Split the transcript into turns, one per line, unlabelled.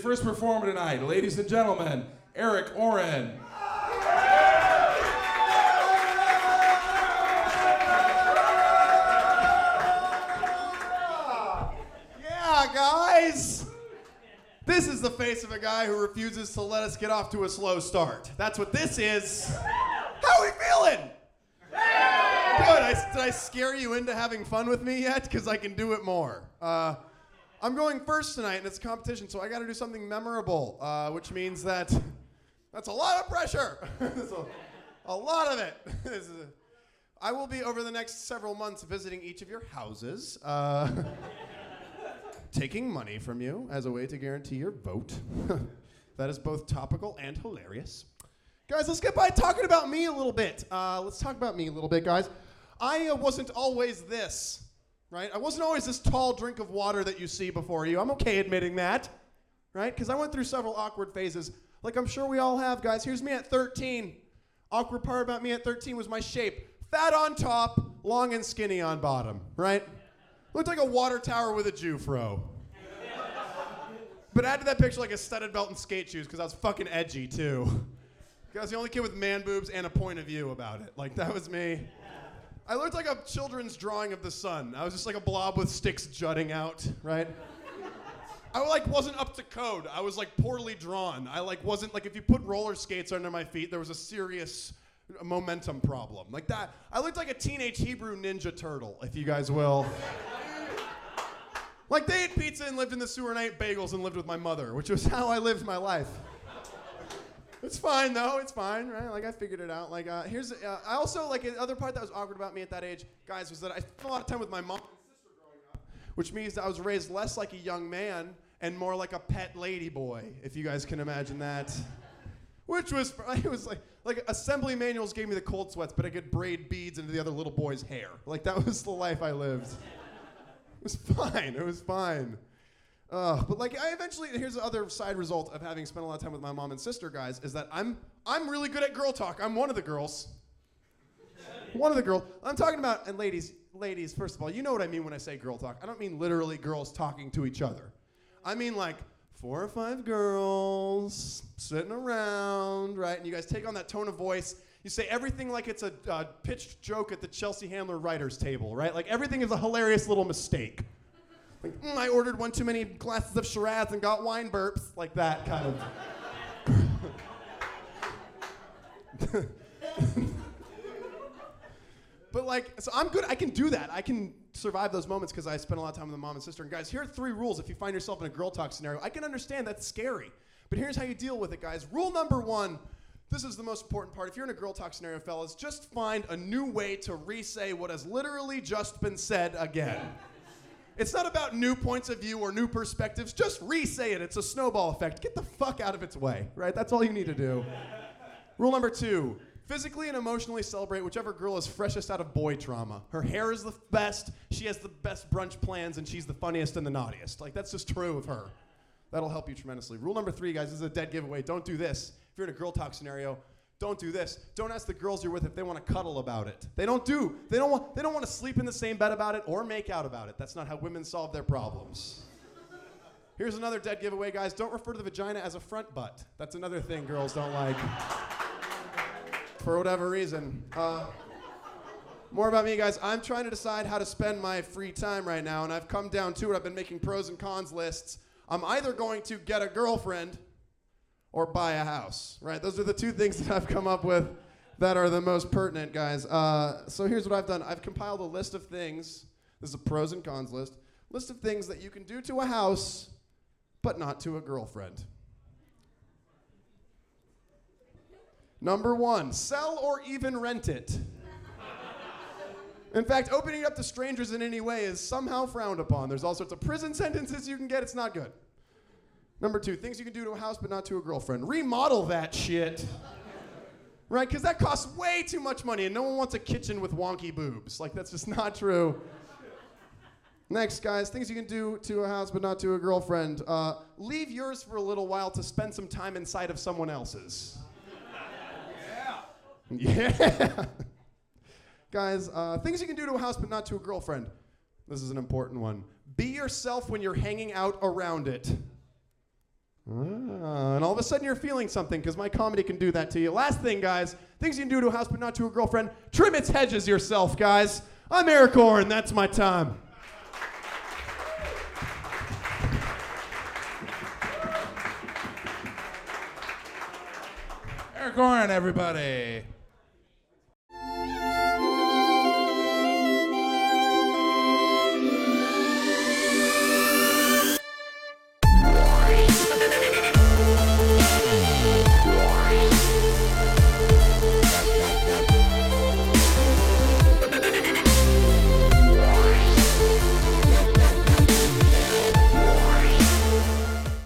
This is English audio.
first performer tonight, ladies and gentlemen, Oren.
Yeah, guys! This is the face of a guy who refuses to let us get off to a slow start. That's what this is. How are we feeling? Good. Did I scare you into having fun with me yet? Because I can do it more. I'm going first tonight, and it's a competition, so I got to do something memorable, which means that's a lot of pressure. a lot of it. I will be, over the next several months, visiting each of your houses, taking money from you as a way to guarantee your vote. That is both topical and hilarious. Guys, let's get by talking about me a little bit. Let's talk about me a little bit, guys. I wasn't always this, right? I wasn't always this tall drink of water that you see before you. I'm okay admitting that, right? Because I went through several awkward phases, like I'm sure we all have, guys. Here's me at 13. Awkward part about me at 13 was my shape. Fat on top, long and skinny on bottom, right? Looked like a water tower with a Jufro. But add to that picture like a studded belt and skate shoes, because I was fucking edgy, too. I was the only kid with man boobs and a point of view about it. Like, that was me. I looked like a children's drawing of the sun. I was just like a blob with sticks jutting out, right? I wasn't up to code. I was poorly drawn. I wasn't if you put roller skates under my feet, there was a serious momentum problem. Like that. I looked like a teenage Hebrew Ninja Turtle, if you guys will. They ate pizza and lived in the sewer and ate bagels and lived with my mother, which was how I lived my life. It's fine, though. It's fine, right? I figured it out. I also, the other part that was awkward about me at that age, guys, was that I spent a lot of time with my mom and sister growing up, which means that I was raised less like a young man and more like a pet lady boy, if you guys can imagine that. Which was, it was like assembly manuals gave me the cold sweats, but I could braid beads into the other little boy's hair. That was the life I lived. It was fine. It was fine. But I eventually, here's the other side result of having spent a lot of time with my mom and sister, guys, is that I'm really good at girl talk. I'm one of the girls. One of the girls. I'm talking about, and ladies, first of all, you know what I mean when I say girl talk. I don't mean literally girls talking to each other. I mean 4 or 5 girls sitting around, right? And you guys take on that tone of voice. You say everything like it's a pitched joke at the Chelsea Handler writers table, right? Everything is a hilarious little mistake. I ordered one too many glasses of Shiraz and got wine burps. Like that kind of. But so I'm good. I can do that. I can survive those moments because I spent a lot of time with my mom and sister. And guys, here are 3 rules if you find yourself in a girl talk scenario. I can understand that's scary. But here's how you deal with it, guys. Rule number 1, this is the most important part. If you're in a girl talk scenario, fellas, just find a new way to re-say what has literally just been said again. It's not about new points of view or new perspectives. Just re-say it. It's a snowball effect. Get the fuck out of its way, right? That's all you need to do. Rule number 2, physically and emotionally celebrate whichever girl is freshest out of boy trauma. Her hair is the best, she has the best brunch plans, and she's the funniest and the naughtiest. That's just true of her. That'll help you tremendously. Rule number 3, guys, this is a dead giveaway. Don't do this. If you're in a girl talk scenario, don't do this. Don't ask the girls you're with if they want to cuddle about it. They don't want to sleep in the same bed about it or make out about it. That's not how women solve their problems. Here's another dead giveaway, guys. Don't refer to the vagina as a front butt. That's another thing girls don't like. For whatever reason. More about me, guys. I'm trying to decide how to spend my free time right now, and I've come down to it. I've been making pros and cons lists. I'm either going to get a girlfriend or buy a house, right? Those are the 2 things that I've come up with that are the most pertinent, guys. So here's what I've done. I've compiled a list of things. This is a pros and cons list. List of things that you can do to a house, but not to a girlfriend. Number 1, sell or even rent it. In fact, opening it up to strangers in any way is somehow frowned upon. There's all sorts of prison sentences you can get. It's not good. Number 2, things you can do to a house but not to a girlfriend. Remodel that shit. Right? Because that costs way too much money, and no one wants a kitchen with wonky boobs. That's just not true. Next, guys, things you can do to a house but not to a girlfriend. Leave yours for a little while to spend some time inside of someone else's. Yeah. Guys, things you can do to a house but not to a girlfriend. This is an important one. Be yourself when you're hanging out around it. And all of a sudden you're feeling something because my comedy can do that to you. Last thing, guys, things you can do to a house but not to a girlfriend. Trim its hedges yourself, guys. I'm Eric Oren. That's my time.
Eric Oren, everybody.